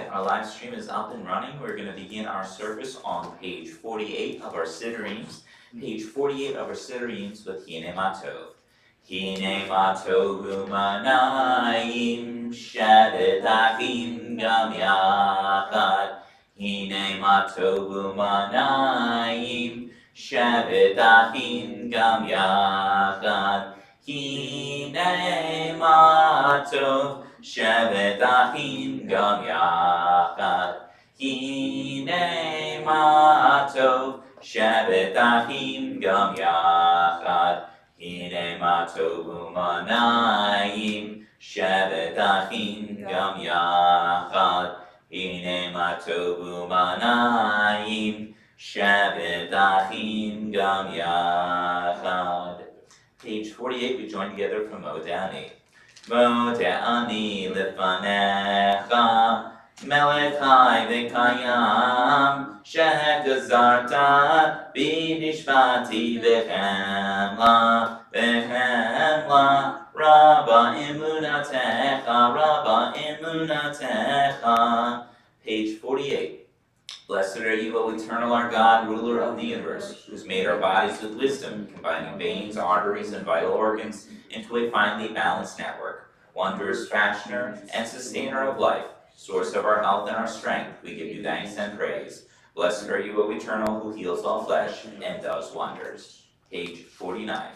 right, our live stream is up and running. We're going to begin our service on page 48 of our Siddurim. Page 48 of our Siddurim with Hine Matov. Hine Matov umanayim shevet achim gam yachad. Hine Matov umanayim shevet achim gam yachad. Hine Matov shevet achim gam yachad. Hine matov shevet achim gam yachad. Hine matov umanayim shevet achim gam yachad. Hine matov umanayim shevet achim gam yachad. Page 48, we join together from Modani. Modani lefanecha melech chai v'kayam shegazarta b'nishpati v'chemla rabba emunatecha. Page 48. Blessed are you, O eternal our God, ruler of the universe, who's made our bodies with wisdom, combining veins, arteries, and vital organs into a finely balanced network. Wondrous fashioner and sustainer of life, source of our health and our strength, we give you thanks and praise. Blessed are you, O eternal, who heals all flesh and does wonders. Page 49.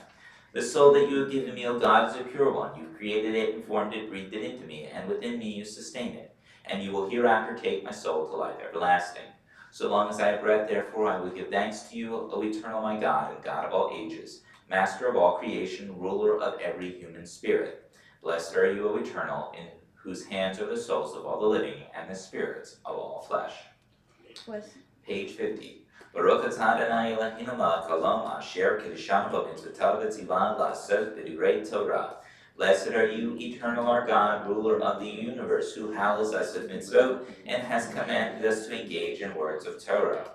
The soul that you have given me, O God, is a pure one. You've created it and formed it, breathed it into me, and within me you sustain it. And you will hereafter take my soul to life everlasting. So long as I have breath, therefore, I will give thanks to you, O eternal my God, and God of all ages, master of all creation, ruler of every human spirit. Blessed are you, O eternal, in whose hands are the souls of all the living and the spirits of all flesh. Page 50. Baruch atah Adonai Eloheinu melech haolam asher kiddushanu b'mitzvotav v'tzivan la'asot b'divrei Torah. Blessed are you, eternal our God, ruler of the universe, who hallows us with mitzvot and has commanded us to engage in words of Torah.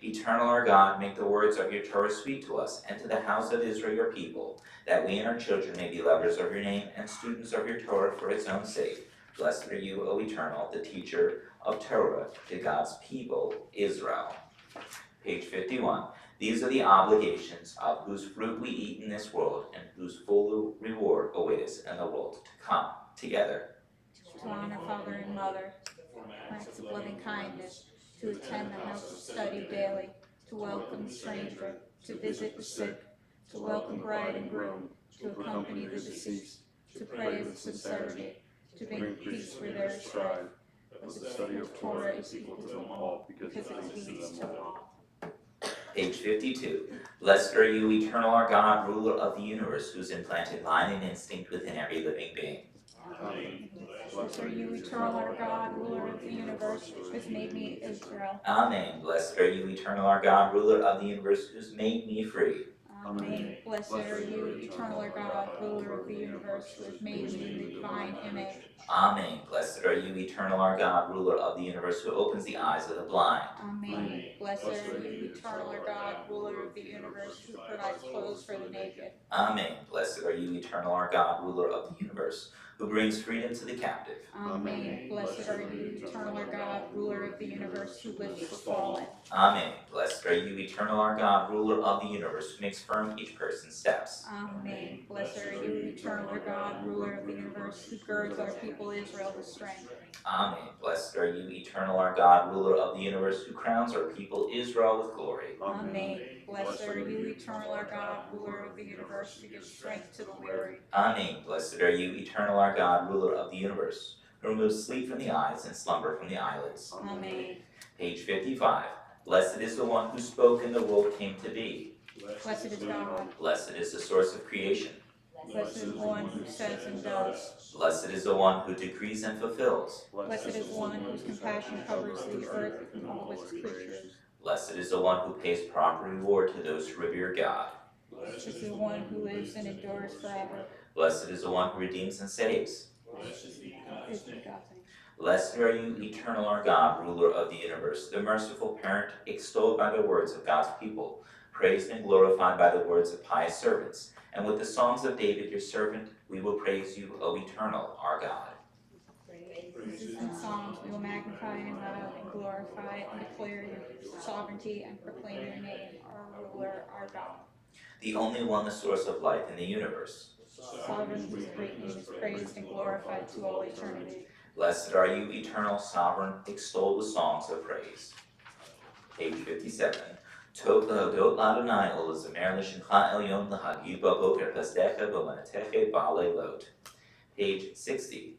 Eternal our God, make the words of your Torah sweet to us and to the house of Israel your people, that we and our children may be lovers of your name and students of your Torah for its own sake. Blessed are you, O eternal, the teacher of Torah to God's people, Israel. Page 51. These are the obligations of whose fruit we eat in this world and whose full reward awaits in the world to come. Together. To honor father and mother, acts of loving kindness, to attend the house of study daily, to welcome the stranger, to visit the sick, to welcome bride and groom, to accompany the deceased, to pray with sincerity, to bring peace where there is strife. But the study of Torah is equal to them all, because it leads to all. Page 52. Blessed are you, eternal our God, ruler of the universe, who's implanted mind and instinct within every living being. Amen. Blessed are you, eternal our God, ruler of the universe, who has made me Israel. Amen. Blessed are you, eternal our God, ruler of the universe, who's made me free. Amen. Blessed are you, eternal our God, ruler of the universe, who has made me in the divine image. Amen. Blessed are you, eternal our God, ruler of the universe, who opens the eyes of the blind. Amen. Blessed are you, eternal our God, ruler of the universe, who provides clothes for the naked. Amen. Blessed are you, eternal our God, ruler of the universe, who brings freedom to the captive. Amen. Blessed are you, eternal our God, ruler of the universe, who lifts the fallen. Amen. Blessed are you, eternal our God, ruler of the universe, who makes firm each person's steps. Amen. Blessed are you, eternal our God, ruler of the universe, who girds our people Israel with strength. Amen. Blessed are you, eternal our God, ruler of the universe, who crowns our people Israel with glory. Amen. Blessed are you, eternal our God, ruler of the universe, who gives strength to the weary. Amen. Blessed are you, eternal our God, ruler of the universe, who removes sleep from the eyes and slumber from the eyelids. Amen. Page 55. Blessed is the one who spoke and the world came to be. Blessed is God. Blessed is the source of creation. Blessed is one who says and does. Blessed is the one who decrees and fulfills. Blessed is one whose compassion covers the earth and all its creatures. Blessed is the one who pays proper reward to those who revere God. Blessed is the one who lives and endures forever. Blessed is the one who redeems and saves. Is begotten. Blessed are you, eternal our God, ruler of the universe, the merciful parent, extolled by the words of God's people, praised and glorified by the words of pious servants. And with the songs of David, your servant, we will praise you, O eternal our God. Praises and songs psalms, we will magnify and love and glorify and declare your sovereignty and proclaim your name, our ruler, our God. The only one, the source of life in the universe. Sovereign, whose great name is praised and glorified to all eternity. Blessed are you, eternal sovereign, extolled with songs of praise. Page 57. Tov lehodot l'Adonai ol l'zamer l'shimcha elyon l'hagid b'boker chesdecha v'leneteche ba'alelot. Page 60.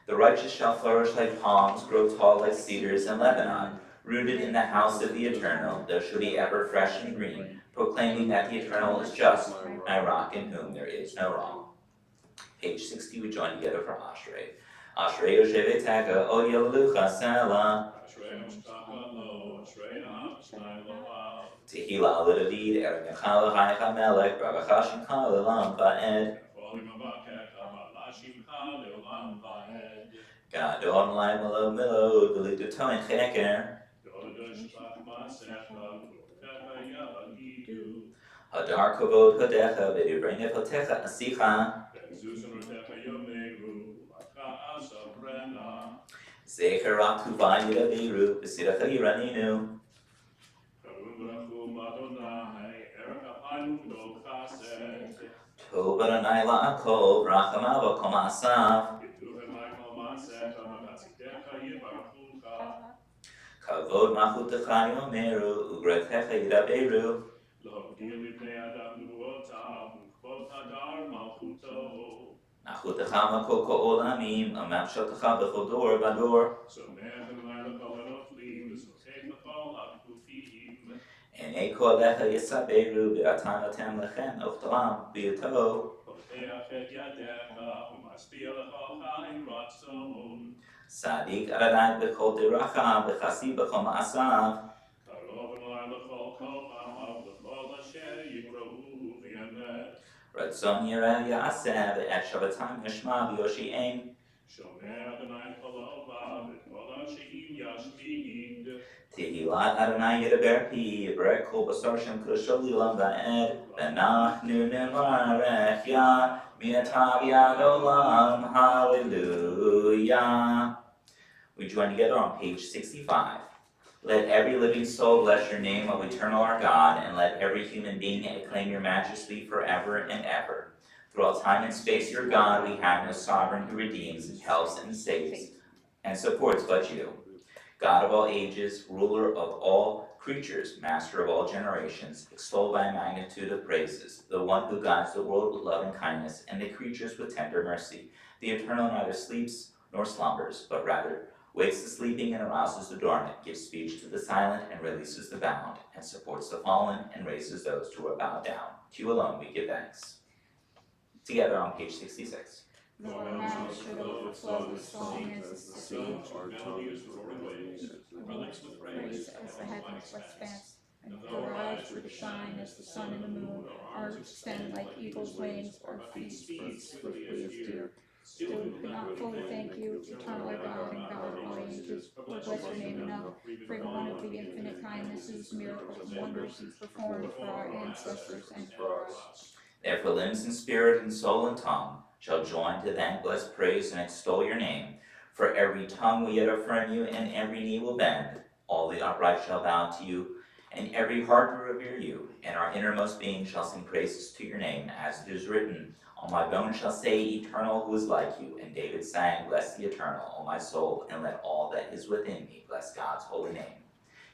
The righteous shall flourish like palms, grow tall like cedars in Lebanon. Rooted in the house of the Eternal, they shall be ever fresh and green, proclaiming that the Eternal is just, my rock in whom there is no wrong. Page 60, we join together for Ashrei. Ashrei Yoshevet Teka, O Yelucha Selah. Tehillah l'David, Eren Yachal Chaycha Melech, Baruch Shimcha Le'olam Va'ed. Gadol Adonai Melod Melod, V'lidduto in Cheker. Hadar Kovod Hodecha, V'divrei Nefotecha Asicha. Zecher Rakuvah Yidaviru, V'sidacha Yiraninu. Tov Adonai La'akol, Rachamav Kol Ma'asav. Kavod Malchutecha Yomeru, Ugretecha Yidaviru. Nachutecha Makol Kol Olamim, Amamshotecha B'chol Dor V'dor. Enei Kolecha Yisaberu, V'atanotem Lechem Ochtalam V'yuto. Sadik Adonai B'chol Diracha, V'chasi B'chol Ma'asav. Ratzon Yireh Ya'aseh, V'et Shabbatam Yishma V'yoshi'en. Tehillat Adonai Yidaber Pi, Yivrek Kol Basar Shem Kudoshot Li'olam Va'ed. V'nachnu Nivarech Ya, Mi'atav Yad Olam, Hallelujah. We join together on page 65. Let every living soul bless your name, O eternal our God, and let every human being acclaim your majesty forever and ever. Throughout time and space, your God, we have no sovereign who redeems and helps and saves and supports but you. God of all ages, ruler of all creatures, master of all generations, extolled by a magnitude of praises, the one who guides the world with love and kindness, and the creatures with tender mercy. The Eternal neither sleeps nor slumbers, but rather wakes the sleeping and arouses the dormant, gives speech to the silent and releases the bound, and supports the fallen and raises those who are bowed down. To you alone we give thanks. Together on page 66. Though our mouths should overflow with song as the sea, our tongues with praise as the heavens expanse, and our eyes would shine as the sun and the moon, ours extend like eagle's wings, our feet speed swiftly as deer. Still we could not fully thank you, eternal our God and God of all ages, or bless your name enough for every one of the infinite kindnesses, miracles, and wonders you performed for our ancestors and for us. Therefore limbs and spirit and soul and tongue shall join to thank, bless, praise, and extol your name. For every tongue will yet affirm you, and every knee will bend. All the upright shall bow to you, and every heart will revere you. And our innermost being shall sing praises to your name, as it is written, all my bones shall say, Eternal, who is like you. And David sang, bless the Eternal, O my soul, and let all that is within me bless God's holy name.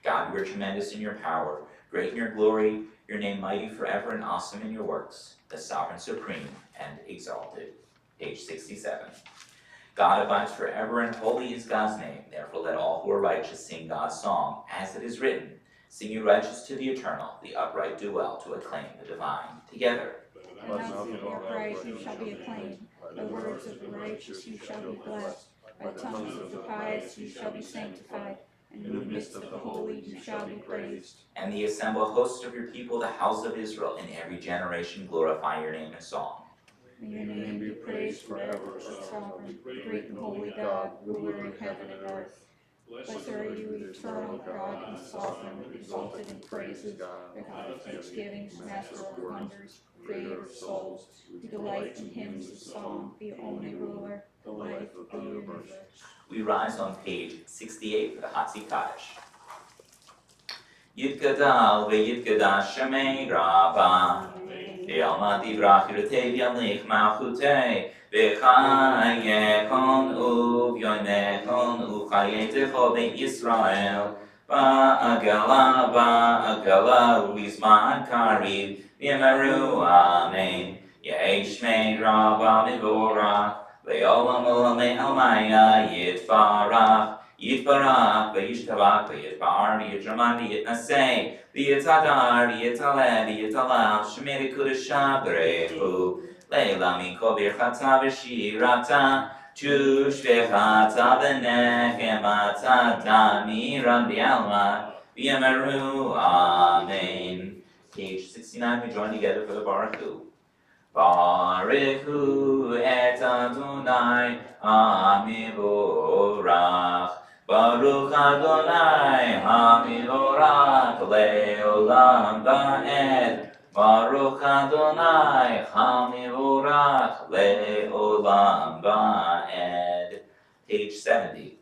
God, you are tremendous in your power, great in your glory, your name mighty forever and awesome in your works, the sovereign, supreme, and exalted. Page 67. God abides forever, and holy is God's name. Therefore let all who are righteous sing God's song, as it is written, sing you righteous to the Eternal, the upright do well to acclaim the divine. Together. The mouth of the upright you shall be acclaimed, by the words of the righteous you shall be blessed, by the tongues of the pious you shall be sanctified, and in the midst of the holy you shall be praised. And the assembled host of your people, the house of Israel, in every generation glorify your name in song. May your name be praised forever, O sovereign, great and holy God, ruler in heaven and earth. Blessed are you, eternal God and sovereign, exalted in praises, the God of thanksgiving, master of wonders, creator of souls, who delight in hymns of song, the only ruler, the life of the universe. We rise on page 68 for the Hatzi Kaddish. Yitgadal ve'yitgadash Shemei Rabba Ve'alma divrach yirtei v'yamlich malchutei Ve'chayekon u'v'yoynekon u'chayetecho bein Yisrael Ba'agala u'izman kariv V'yemeru amen Yehi Shmei Rabba mivorach Ve'olam olamei almaya yitbarach Yitbarach, v'yishtabach, v'yitbar, v'yitraman, v'yitnaseh, v'yitadar, v'yitaleh, v'yitalal, shemei l'kudashah b'rechu, leila mikol birchata v'shirata, tushvechata v'nechemata, damiran v'yalma, v'yemeru, amen. Page 69, we join together for the Baruch Hu. Baruch Hu et Adonai, Hamivorach. Baruch Adonai Hamivorach Leolam Va'ed Baruch Adonai Hamivorach Leolam Va'ed. Page 70.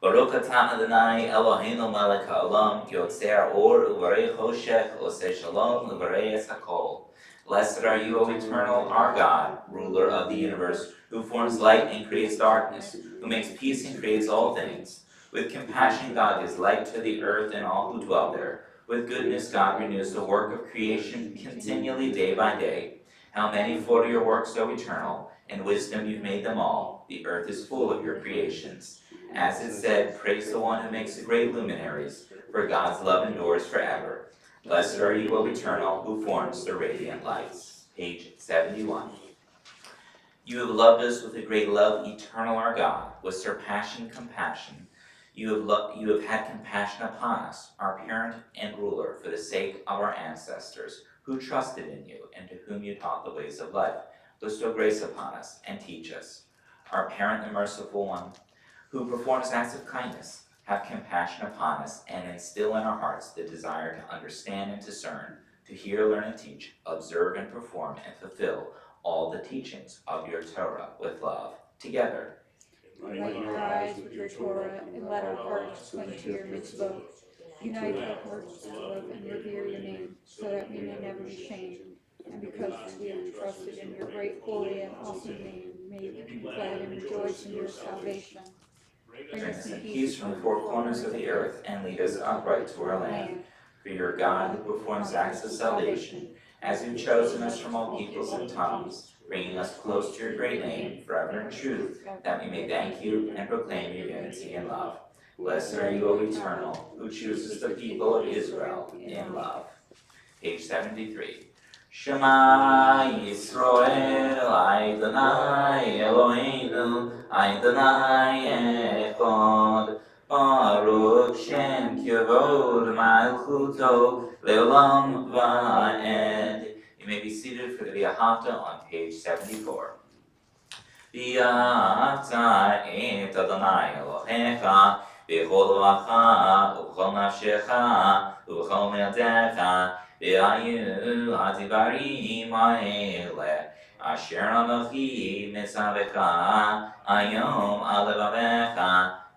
Baruch atah Adonai Eloheinu melech haolam yotzer or uvarei choshech oseh shalom uvarei es hakol. Blessed are you, O Eternal, our God, ruler of the universe, who forms light and creates darkness, who makes peace and creates all things. With compassion, God gives light to the earth and all who dwell there. With goodness, God renews the work of creation continually day by day. How manifold are your works, O Eternal! In wisdom you've made them all. The earth is full of your creations. As it said, praise the one who makes the great luminaries, for God's love endures forever. Blessed are you, O Eternal, who forms the radiant lights. Page 71. You have loved us with a great love, Eternal our God, with surpassing compassion. You have had compassion upon us, our parent and ruler, for the sake of our ancestors, who trusted in you and to whom you taught the ways of life. Bestow grace upon us and teach us. Our parent and merciful one, who performs acts of kindness, have compassion upon us and instill in our hearts the desire to understand and discern, to hear, learn, and teach, observe and perform and fulfill all the teachings of your Torah with love. Together. Enlighten our eyes with your Torah and let our hearts cling to your mitzvot. Unite our hearts to love and revere your name, so that we may never be shamed. And because we have trusted in your great, holy, and awesome name, may we be glad and rejoice in your salvation. Bring us in peace from the four corners of the earth, and lead us upright to our land. For you are God who performs acts of salvation, as you've chosen us from all peoples and tongues, bringing us close to your great name, forever in truth, that we may thank you and proclaim your unity and love. Blessed are you, O Eternal, who chooses the people of Israel in love. Page 73. Shema Yisroel, Adonai Eloheinu, Adonai Echad, Baruch Shem Kavod Malchuto, Leolam Va'ed. You may be seated for the V'ahavta on page 74. V'ahavta et Adonai Elohecha, B'chol levacha, u'b'chol nafshecha, u'b'chol me'adecha, V'ayu hadivarim ha'ele, asher anochi mitzavecha, ayom al levavecha,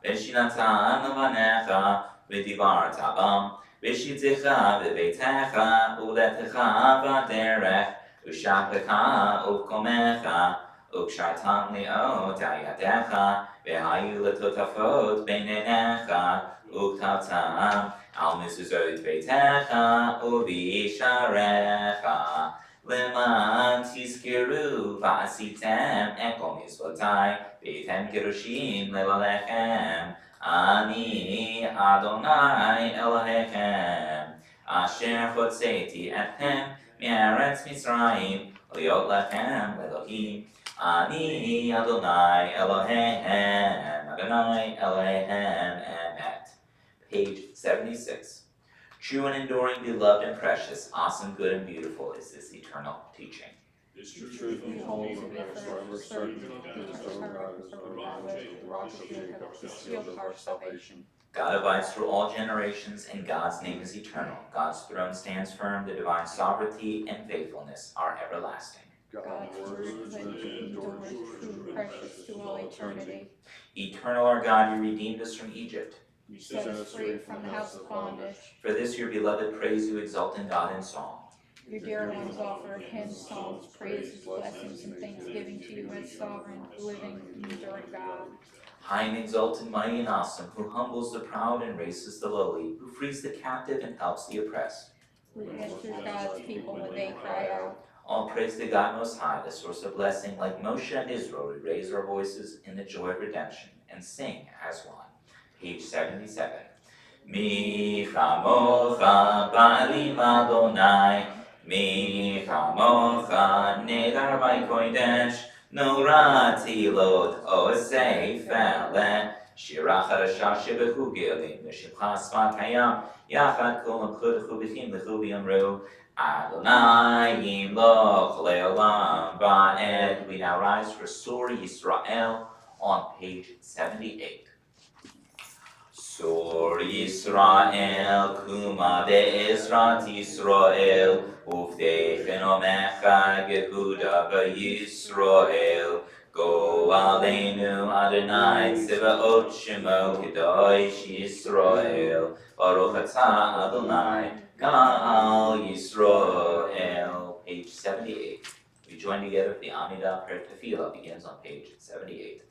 v'shinatan levanecha, v'divarta bam, v'shitecha v'beitecha, u'letecha v'derech, u'shapecha u'komecha, u'kshartan li'ot ayadecha, v'hayu letotafot beinenecha, u'ktavtam, Al mezuzot beitecha u'visharecha, leman tizkiru v'asitem ekol mitzvotai, v'yitem kerushim levalechem, ani Adonai Elohechem, asher chotzeti etchem me'eretz Mitzrayim, liot lechem Elohim, ani Adonai Elohechem, Adonai Elohechem, emet. Page 76. True and enduring, beloved and precious, awesome, good, and beautiful is this eternal teaching. This truth and holiness forever certain. The rock of Jacob, the shield of our salvation. God abides through all generations, and God's name is eternal. God's throne stands firm, the divine sovereignty and faithfulness are everlasting. God's word that endures true, precious to all eternity. Eternal our God, you redeemed us from Egypt. You set us free from the house of bondage. For this your beloved praise you exalt in God in song. Your dear ones offer hymns, songs, praises, blessings, and thanksgiving to you as sovereign, living, and enduring God. High and exalted, mighty and awesome, who humbles the proud and raises the lowly, who frees the captive and helps the oppressed. Who answers God's people when they cry out. All praise to God Most High, the source of blessing. Like Moshe and Israel, we raise our voices in the joy of redemption and sing as one. Page 77. Mi chamocha ba'alim Adonai, mi chamocha nedar b'kodesh, norati lot osei fele, shirach harasha shebechu gelim, v'shibcha sfat hayam, yachad kol amchud chubichin lechu v'yamru, Adonai yimloch le'olam ba'ed. We now rise for Sur Yisrael on page 78. Sur Yisrael, Kuma be'ezrat Yisrael, Uftechen omecha Yehuda v'Yisrael. Go aleinu Adonai Tzevaot Shemo Kedosh Yisrael. Baruch atah Adonai Gal Yisrael. Page 78. We join together for the Amidah prayer tefillah begins on page 78.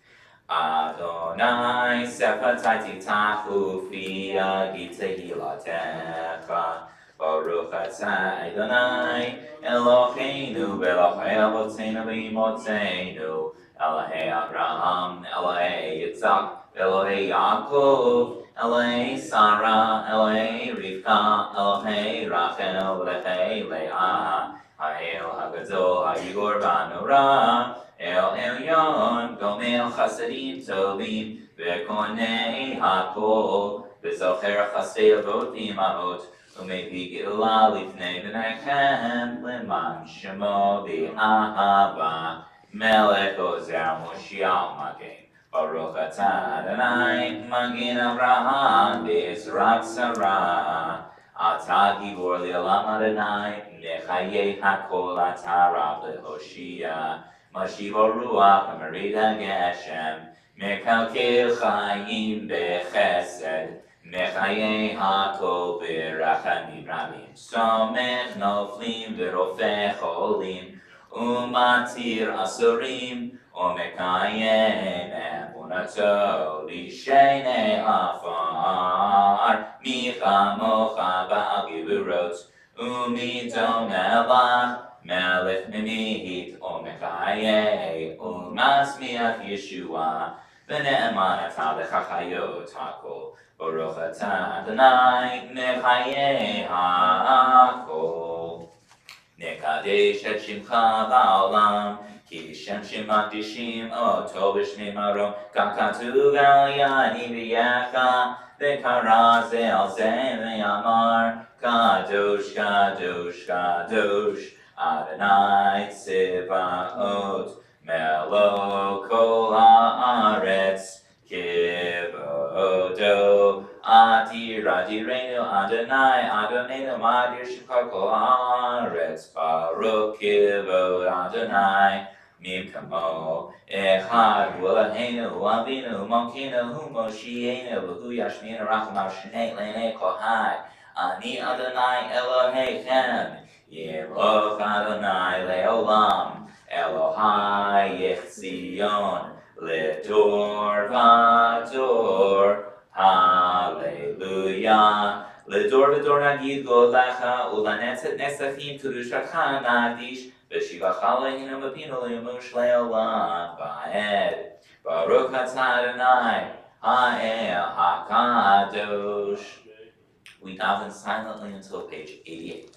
Adonai sefatati tachu fia gitehilatecha. Baruch atah Adonai Eloheinu Elohei Avotzeinu v'Imotzeinu Elohei Abraham Elohei Yitzhak Elohei Yaakov Elohei Sarah Elohei Rivka Elohei Rachel Elohei Leah Ha'el HaGadol HaYigor V'Anorah El Elyon, Gomel Chasadim Tovim, Ve'konei HaKol, Ve'zocher Chasei Avot Imamot, U'mepi Geula Lifnei B'nechem, Leman Shemo V'Ahava, Melech Ozer Moshiach Magen, Baruch atah Adonai, Magen Avraham, Be'ezrat Sarah, Atah Gibor Le'olam Adonai, Nechayei HaKol Atah Rav Le'Hoshia, Mashiv Ruach Merida Geshem, Mekalkel Chaim Bechesed, Mechayei HaKol Berachamim Rabim, Somech Noflim V'Rofeh Cholim, Umatir Asurim, Umekayem Emunato Lishenei Afar, Micha Mocha Ba'al Giburot, Umidom Elach, Melech Memihit Omekaye Umasmiach Yeshua V'ne'eman Atah L'chachayot HaKol Baruch atah Adonai Mechaye HaKol Nekadesh et Shimcha Ba'olam Ki Shem Shemakdishim Oto B'Shnei Marom Kakatu Galyani V'Yecha V'Kara Ze Al Ze V'Yamar Kadosh Kadosh Kadosh Adonai Tzevaot Melo Kol Haaretz Kivodo Adir Adirenu Adonai Adonenu Adir Shekar Kol Haaretz Baruch Kivod Adonai Mimkamo Echad Eloheinu Avinu Malkeinu Hu Moshienu V'Hu Yashminu Rachamav Shnei Leinei Kol Hai Ani Adonai Elohechem Yimloch Adonai Leolam, Elohai Yichzion, Ledor Vador, Hallelujah. Ledor Vador Nagid Golecha, Ulanetzet Nesachim Kedushacha Nagdish, V'Shivach Aleinu Mepinu Lemush Leolam, Ba'ed, Baruch atah Adonai, Ha'el HaKadosh. We daven silently until page 88.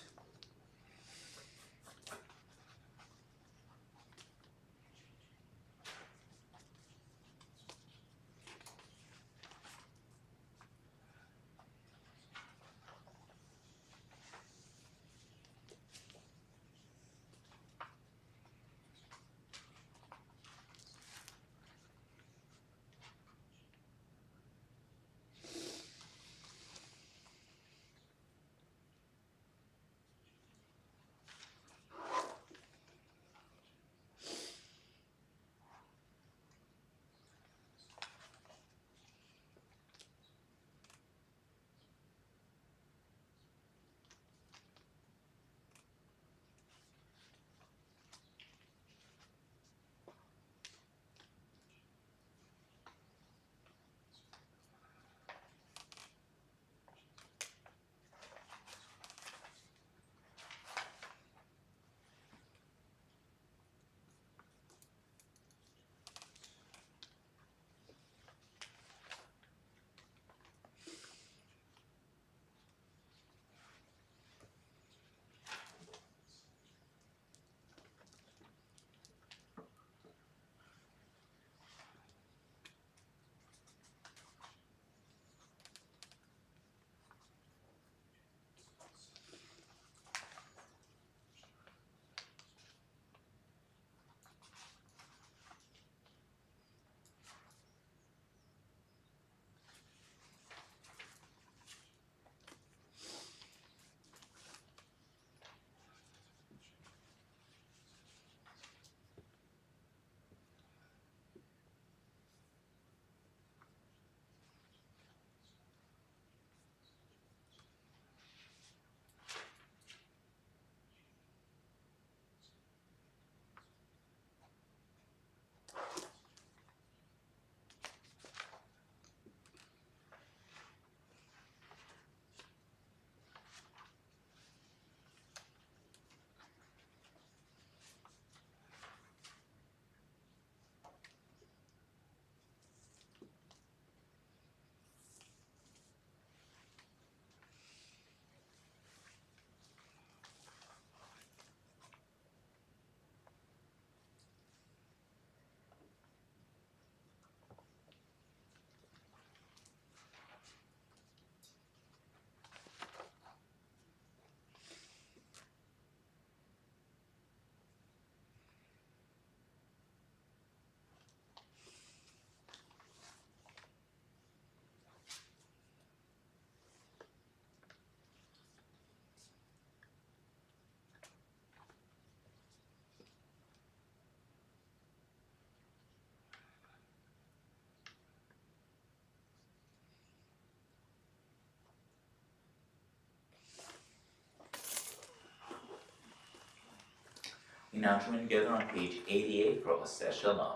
We now join together on page 88 for Oseh Shalom.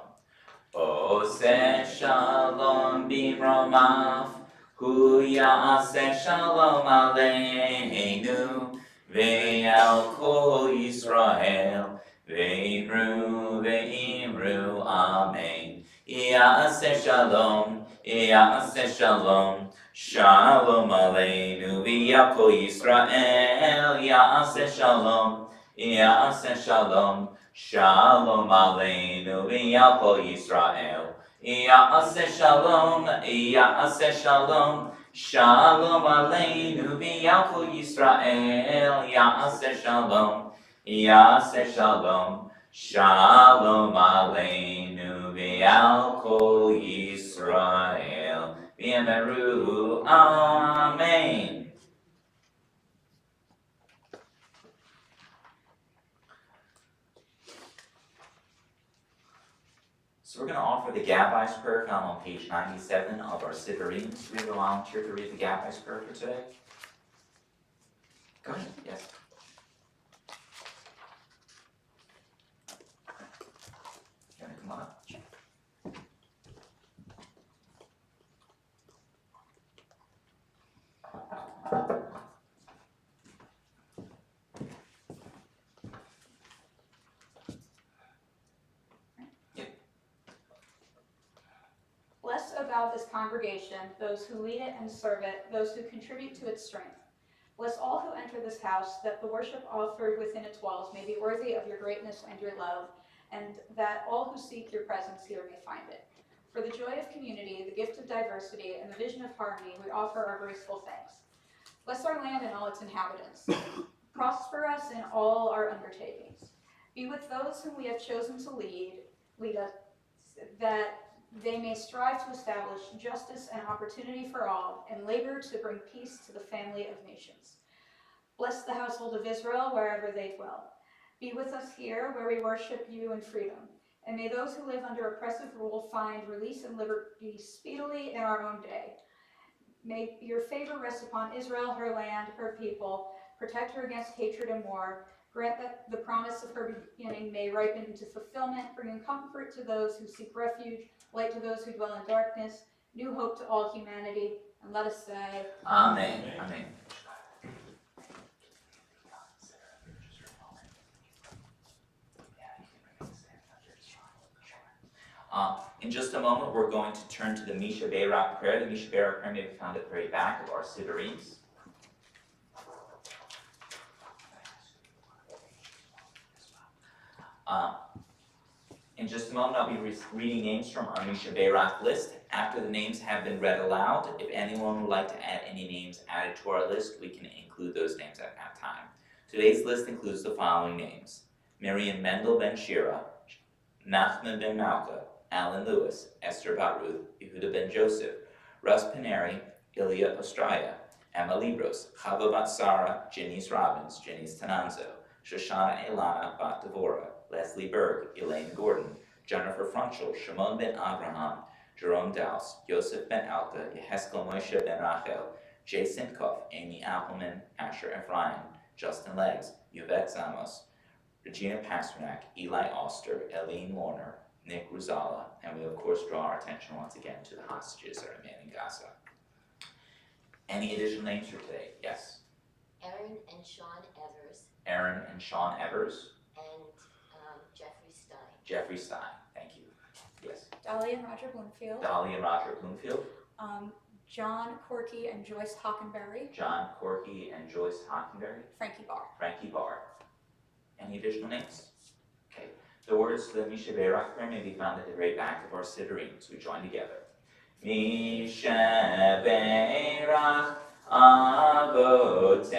Oseh Shalom b'romav, hu ya'aseh shalom aleinu, ve'al kol Yisrael, ve'imru amen. Ya'aseh shalom, shalom aleinu, ve'al kol Yisrael, ya'aseh shalom, shalom aleinu v'yal kol Yisrael. Ya'aseh shalom, shalom aleinu v'yal kol Yisrael. Ya'aseh shalom, shalom aleinu v'yal kol Yisrael. V'yemeru, amen. So we're going to offer the Gabbai prayer found on page 97 of our Siddurim. Do we have a volunteer to read the Gabbai prayer for today? Go ahead, yes. You want to come on up? Bless, O thou, this congregation, those who lead it and serve it, those who contribute to its strength. Bless all who enter this house, that the worship offered within its walls may be worthy of your greatness and your love, and that all who seek your presence here may find it. For the joy of community, the gift of diversity, and the vision of harmony, we offer our graceful thanks. Bless our land and all its inhabitants. Prosper us in all our undertakings. Be with those whom we have chosen to lead us, that they may strive to establish justice and opportunity for all, and labor to bring peace to the family of nations. Bless the household of Israel wherever they dwell. Be with us here where we worship you in freedom, and may those who live under oppressive rule find release and liberty speedily in our own day. May your favor rest upon Israel, her land, her people. Protect her against hatred and war. Grant that the promise of her beginning may ripen into fulfillment, bringing comfort to those who seek refuge, light to those who dwell in darkness, new hope to all humanity. And let us say, Amen. Amen. In just a moment, we're going to turn to the Misha Berak prayer. The Misha Berak prayer may be found at the very back of our Sidurims. In just a moment, I'll be reading names from our Misha Berak list. After the names have been read aloud, if anyone would like to add any names added to our list, we can include those names at that time. Today's list includes the following names: Miriam Mendel Ben Shira, Nachman Ben Malka, Alan Lewis, Esther Batruth, Yehuda Ben Joseph, Russ Paneri, Ilya Ostraya, Emma Libros, Chava Bat Sarah, Janice Robbins, Janice Tananzo, Shoshana Elana Bat Devora, Leslie Berg, Elaine Gordon, Jennifer Frunchel, Shimon Ben Abraham, Jerome Douse, Yosef Ben Alka, Yeheskel Moshe Ben Rachel, Jason Koff, Amy Appleman, Asher Ephraim, Justin Leggs, Yvette Zamos, Regina Pasternak, Eli Oster, Eileen Warner, Nick Ruzala, and we of course draw our attention once again to the hostages that remain in Gaza. Any additional names for today? Yes. Aaron and Sean Evers. Aaron and Sean Evers. And Jeffrey Stein. Jeffrey Stein, thank you. Yes. Dolly and Roger Bloomfield, Dolly and Roger Bloomfield. John Corky and Joyce Hockenberry, John Corky and Joyce Hockenberry. Frankie Barr. Frankie Barr. Any additional names? Okay. The words to the Misha Berak prayer may be found at the very back of our Siddurim, so we join together. Misha Berak Avotenu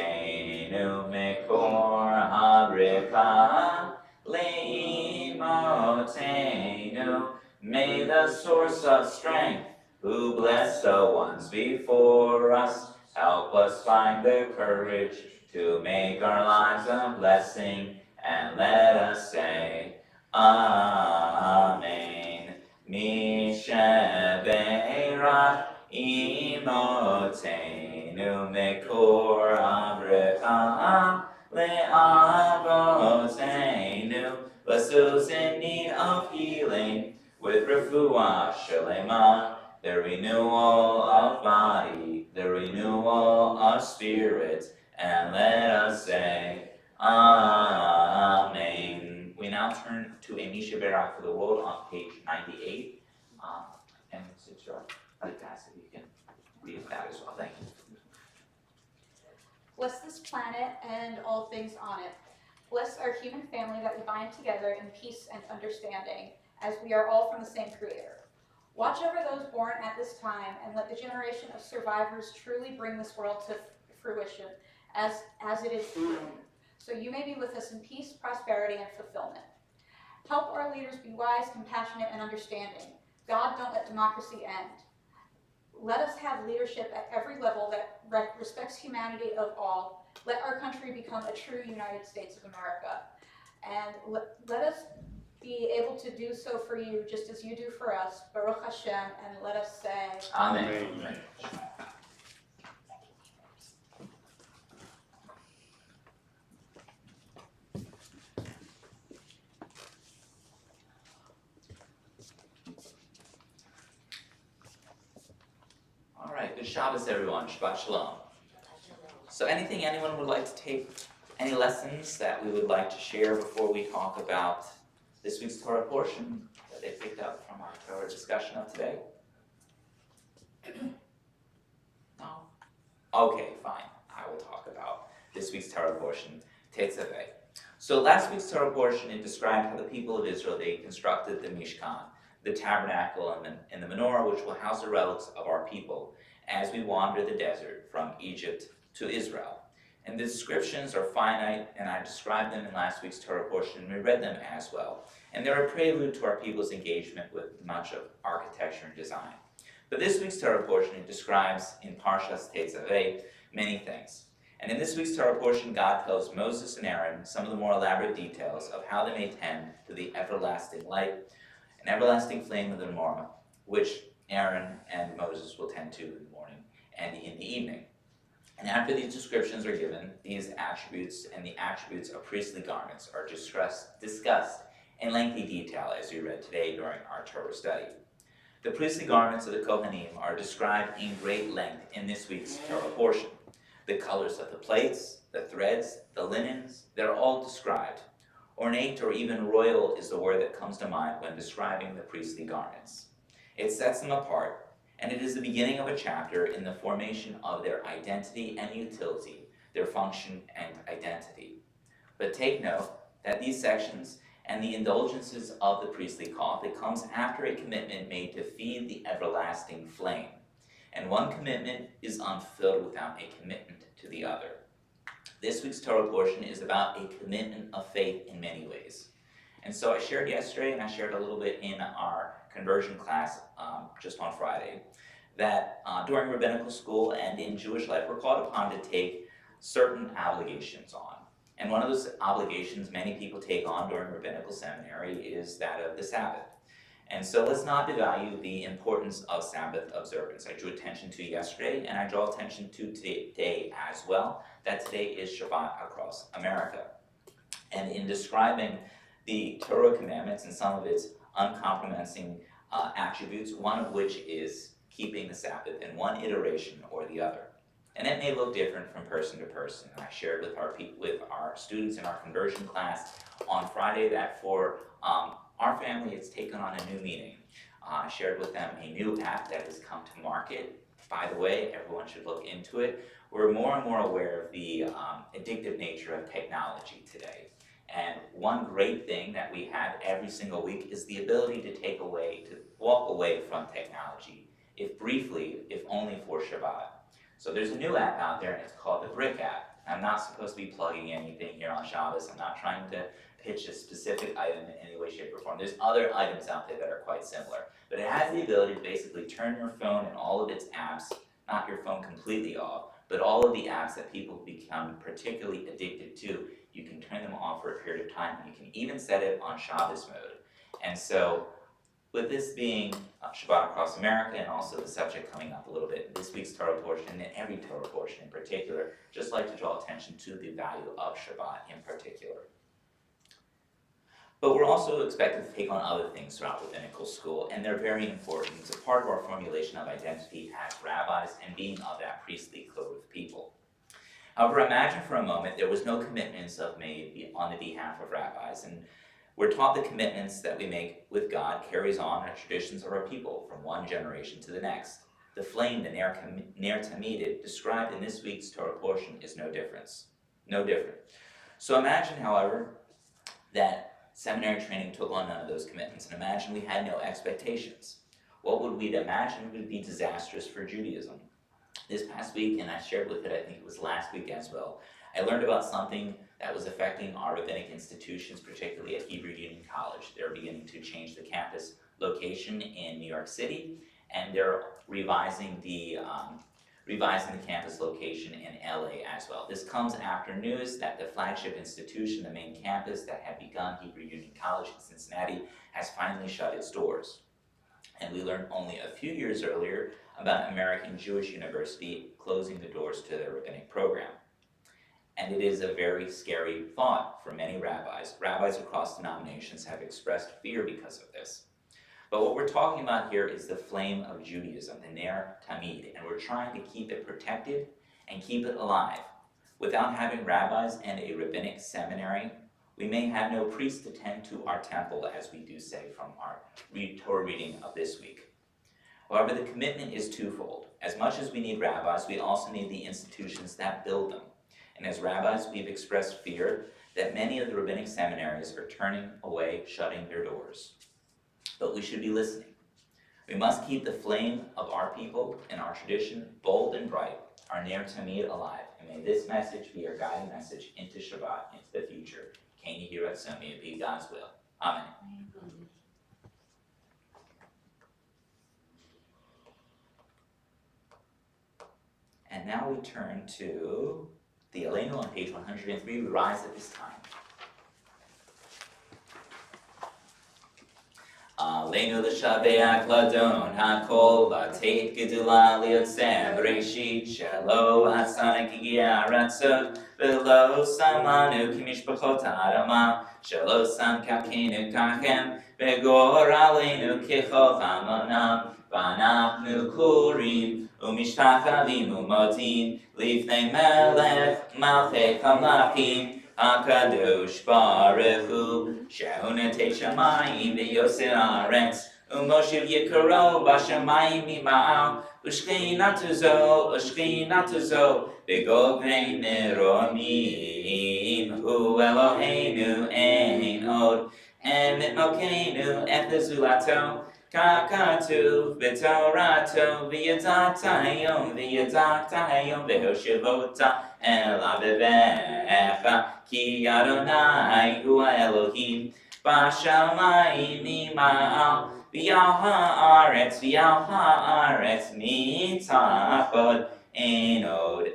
Mekor Habricha Leimotenu. May the source of strength, who blessed the ones before us, help us find the courage to make our lives a blessing, and let us say, Amen. Misha Berak Imotenu Mekor Avrecha Le'avotenu those in need of healing with refuah shalema, the renewal of body, the renewal of spirit, and let us say, Amen. We now turn to a Misha Berach for the world on page 98. And Sister, I'd ask if you can read that as well. Thank you. Bless this planet and all things on it. Bless our human family that we bind together in peace and understanding, as we are all from the same Creator. Watch over those born at this time, and let the generation of survivors truly bring this world to fruition, as it is through. So you may be with us in peace, prosperity, and fulfillment. Help our leaders be wise, compassionate, and understanding. God, don't let democracy end. Let us have leadership at every level that respects humanity of all. Let our country become a true United States of America. And let us be able to do so for you just as you do for us. Baruch Hashem, and let us say, Amen. Amen. All right, good Shabbos, everyone. Shabbat Shalom. So anything anyone would like to take, any lessons that we would like to share before we talk about this week's Torah portion that they picked up from our Torah discussion of today? No? Okay, fine. I will talk about this week's Torah portion, Tetzaveh. So last week's Torah portion, it described how the people of Israel, they constructed the Mishkan, the tabernacle and the menorah, which will house the relics of our people as we wander the desert from Egypt to Israel. And the descriptions are finite, and I described them in last week's Torah portion, and we read them as well. And they're a prelude to our people's engagement with much of architecture and design. But this week's Torah portion, it describes in Parshas Tetzaveh many things. And in this week's Torah portion, God tells Moses and Aaron some of the more elaborate details of how they may tend to the everlasting light, an everlasting flame of the menorah, which Aaron and Moses will tend to in the morning and in the evening. And after these descriptions are given, these attributes and the attributes of priestly garments are discussed in lengthy detail as we read today during our Torah study. The priestly garments of the Kohanim are described in great length in this week's Torah portion. The colors of the plates, the threads, the linens, they're all described. Ornate or even royal is the word that comes to mind when describing the priestly garments. It sets them apart, and it is the beginning of a chapter in the formation of their identity and utility, their function and identity. But take note that these sections and the indulgences of the priestly cloth, it comes after a commitment made to feed the everlasting flame. And one commitment is unfulfilled without a commitment to the other. This week's Torah portion is about a commitment of faith in many ways. And so I shared yesterday, and I shared a little bit in our conversion class just on Friday, that during rabbinical school and in Jewish life, we're called upon to take certain obligations on. And one of those obligations many people take on during rabbinical seminary is that of the Sabbath. And so let's not devalue the importance of Sabbath observance. I drew attention to yesterday, and I draw attention to today as well, that today is Shabbat across America. And in describing the Torah commandments and some of its uncompromising attributes, one of which is keeping the Sabbath in one iteration or the other. And it may look different from person to person. And I shared with our students in our conversion class on Friday that for our family, it's taken on a new meaning. I shared with them a new app that has come to market. By the way, everyone should look into it. We're more and more aware of the addictive nature of technology today. And one great thing that we have every single week is the ability to walk away from technology, if briefly, if only for Shabbat. So there's a new app out there, and it's called the Brick app. I'm not supposed to be plugging anything here on Shabbos. I'm not trying to pitch a specific item in any way, shape, or form. There's other items out there that are quite similar. But it has the ability to basically turn your phone and all of its apps, knock your phone completely off, but all of the apps that people become particularly addicted to, you can turn them off for a period of time. You can even set it on Shabbos mode. And so, with this being Shabbat across America, and also the subject coming up a little bit in this week's Torah portion, and every Torah portion in particular, just like to draw attention to the value of Shabbat in particular. But we're also expected to take on other things throughout rabbinical school, and they're very important. It's a part of our formulation of identity as rabbis and being of that priestly clothed people. However, imagine for a moment there was no commitments made on the behalf of rabbis, and we're taught the commitments that we make with God carries on our traditions of our people from one generation to the next. The flame, the Ner Tamid, described in this week's Torah portion is no different. So imagine, however, that seminary training took on none of those commitments, and imagine we had no expectations. What would we imagine would be disastrous for Judaism? This past week, and I shared with it, I think it was last week as well, I learned about something that was affecting our rabbinic institutions, particularly at Hebrew Union College. They're beginning to change the campus location in New York City, and they're revising the campus location in LA as well. This comes after news that the flagship institution, the main campus that had begun, Hebrew Union College in Cincinnati, has finally shut its doors. And we learned only a few years earlier about American Jewish University closing the doors to their rabbinic program. And it is a very scary thought for many rabbis. Rabbis across denominations have expressed fear because of this. But what we're talking about here is the flame of Judaism, the Ner Tamid, and we're trying to keep it protected and keep it alive. Without having rabbis and a rabbinic seminary, we may have no priest to tend to our temple, as we do say from our Torah reading of this week. However, the commitment is twofold. As much as we need rabbis, we also need the institutions that build them. And as rabbis, we've expressed fear that many of the rabbinic seminaries are turning away, shutting their doors. But we should be listening. We must keep the flame of our people and our tradition bold and bright, our Ner Tamid alive. And may this message be our guiding message into Shabbat, into the future. Can you hear us? So may it be God's will. Amen. And now we turn to the Aleinu on page 103. We rise at this time. Aleinu l'shabeach ladon hakol lateit gedula liyotzeh b'reishit shelo asana kigia ratzot v'lo samanu kimishpachot ha'adama shelo sam kakenu kachem v'gor aleinu kichov hamonam v'anachnu kurim u'mishtachalim u'motim lifnei melech malchei hamlachim HaKadosh Baruch Hu She'unetei Shamayim V'yosir Haaretz U'moshiv Yikaro B'Shamayim Mima'al U'shchinatu zo V'govei Meromim Hu Eloheinu Ein Od Emet Malkeinu Et Zulato Kakatu V'Torato V'yadata Hayom V'hoshivota El Avivecha Ki Adonai Hu Elohim B'Shamayim Mima'al V'yal ha'aretz mitachod Ein Od.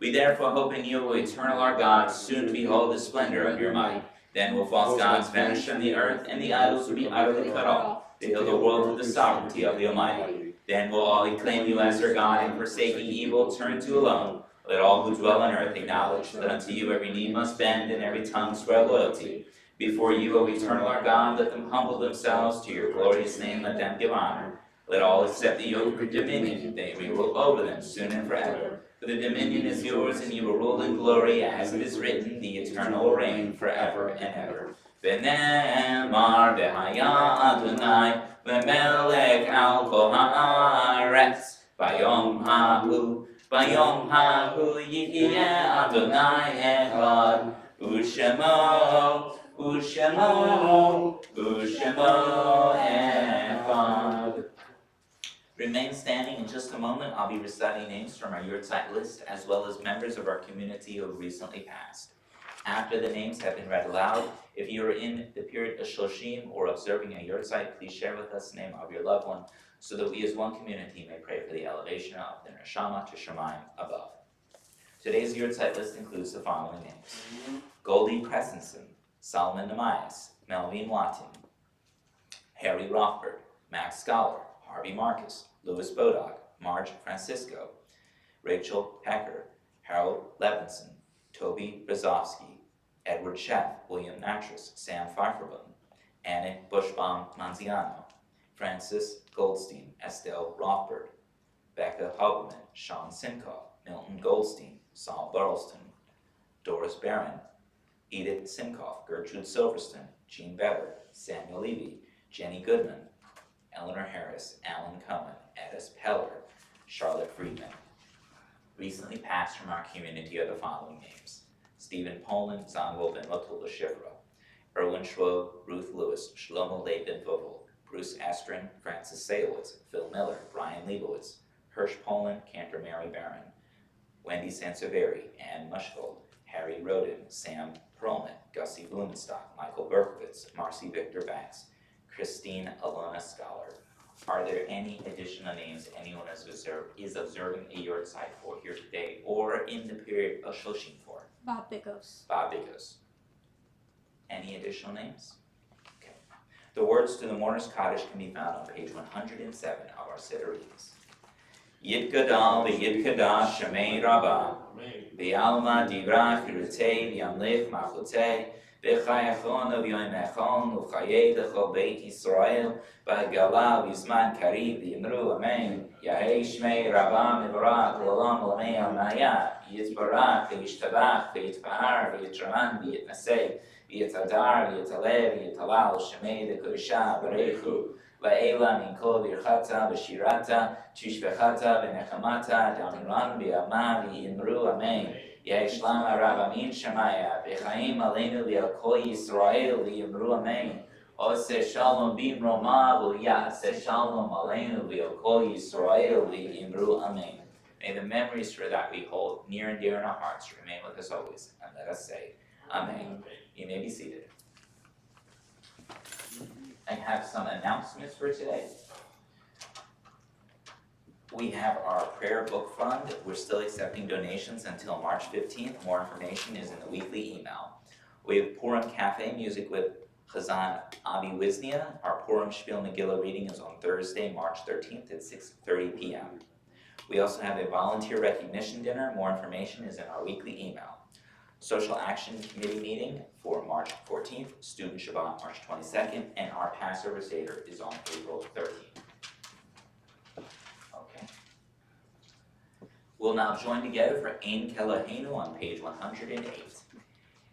We therefore hope in you, O eternal our God, soon to behold the splendor of your might. Then will false gods vanish from the earth, and the idols will be utterly cut off. They fill the world with the sovereignty of the Almighty. Then will all acclaim you as their God, and forsaking evil, turn to alone. Let all who dwell on earth acknowledge that unto you every knee must bend, and every tongue swear loyalty. Before you, O eternal our God, let them humble themselves. To your glorious name let them give honor. Let all accept the yoke of dominion. They will rule over them soon and forever. For the dominion is yours, and you will rule in glory, as it is written, the eternal will reign forever and ever. V'ne'emar v'haya Adonai v'melech al kol ha'aretz Bayom ha'hu yihyeh Adonai echad U'shemo echad. Remain standing. In just a moment, I'll be reciting names from our Yurtzeit list, as well as members of our community who have recently passed. After the names have been read aloud, if you are in the period of Shoshim or observing a Yurtzeit, please share with us the name of your loved one, so that we as one community may pray for the elevation of the Neshama to Shemayim above. Today's Yurtzeit list includes the following names: Goldie Pressenson, Solomon Namias, Melvin Watson, Harry Rothberg, Max Scholar, Harvey Marcus, Louis Bodog, Marge Francisco, Rachel Pecker, Harold Levinson, Toby Brzozowski, Edward Sheff, William Natras, Sam Pfeifferbun, Anna Bushbaum Manziano, Francis Goldstein, Estelle Rothberg, Becca Hubbleman, Sean Simcoe, Milton Goldstein, Saul Burleston, Doris Barron, Edith Simcoff, Gertrude Silverstone, Jean Better, Samuel Levy, Jenny Goodman, Eleanor Harris, Alan Cohen, Edis Peller, Charlotte Friedman. Recently passed from our community are the following names: Stephen Poland, Zangel Ben Matilda Shivra, Erwin Schwob, Ruth Lewis, Shlomo Laban Vogel, Bruce Estrin, Francis Salewitz, Phil Miller, Brian Leibowitz, Hirsch Poland, Cantor Mary Barron, Wendy Sanseveri, Ann Mushgold, Harry Roden, Sam Perlman, Gussie Blumenstock, Michael Berkowitz, Marcy Victor Banks, Christine Alona Scholar. Are there any additional names anyone is observing a yahrzeit for here today or in the period of Shoshim for? Bob Bigos. Bob Bigos. Any additional names? Okay. The words to the Mourner's Kaddish can be found on page 107 of our Siddur readings. Yid Gadal v'Yid Kadash Shemei Rabbah v'Alma Divra Chirutei v'Yamlich Machutei v'Chayachon v'Yoimechon v'Chayei d'Chol Beit Yisrael v'Gala v'Yizman Karib v'Yimru Amen Yahei Shmei Rabbah Mivarak L'Olam L'Mei Al-Maya Yitbarach v'Yishtabach v'Yitpahar v'Yitraman v'Yitnasei v'Yitadar v'Yitaleh v'Yitalal Shemei d'Kodisha B'Reichu Va'ela min kol birchata v'shirata tishbechata v'nechamata damiran v'yama v'yimru amen yesh lama rabamin shemaya v'chaim aleinu v'al kol Yisrael v'yimru amen ose shalom bim roma v'yase shalom aleinu v'al kol Yisrael v'yimru amen. May the memories for that we hold near and dear in our hearts remain with us always, and let us say amen. You may be seated. I have some announcements for today. We have our prayer book fund. We're still accepting donations until March 15th. More information is in the weekly email. We have Purim Cafe music with Chazan Avi Wisnia. Our Purim Shpil Megillah reading is on Thursday, March 13th at 6:30 p.m. We also have a volunteer recognition dinner. More information is in our weekly email. Social Action Committee meeting for March 14th, Student Shabbat March 22nd, and our Passover Seder is on April 13th. Okay. We'll now join together for Ein Keloheinu on page 108.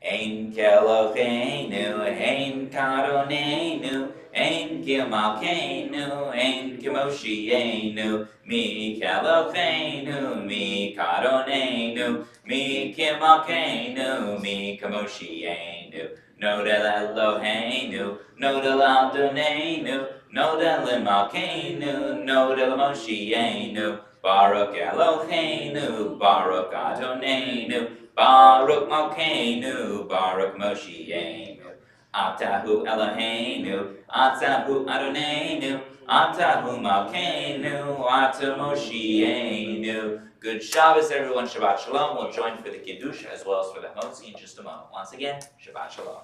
Ein Keloheinu, Ein Kadoneinu, Ein Kimalkeinu, Ein Kimoshienu, Mi Keloheinu, Mi Kadoneinu, Mi Kimalkeinu, Mi Kamoshienu, Nodel Eloheinu, Nodel Adonenu, Nodel Limalkeinu, Nodel Moshienu, Baruch Eloheinu, Baruch Adonenu, Baruch Malkeinu, Baruch Moshienu, Atahu Eloheinu, Atahu Adonenu, Atahu Malkeinu, Atahu Moshienu. Good Shabbos, everyone. Shabbat Shalom. We'll join for the Kiddush as well as for the Motzi in just a moment. Once again, Shabbat Shalom.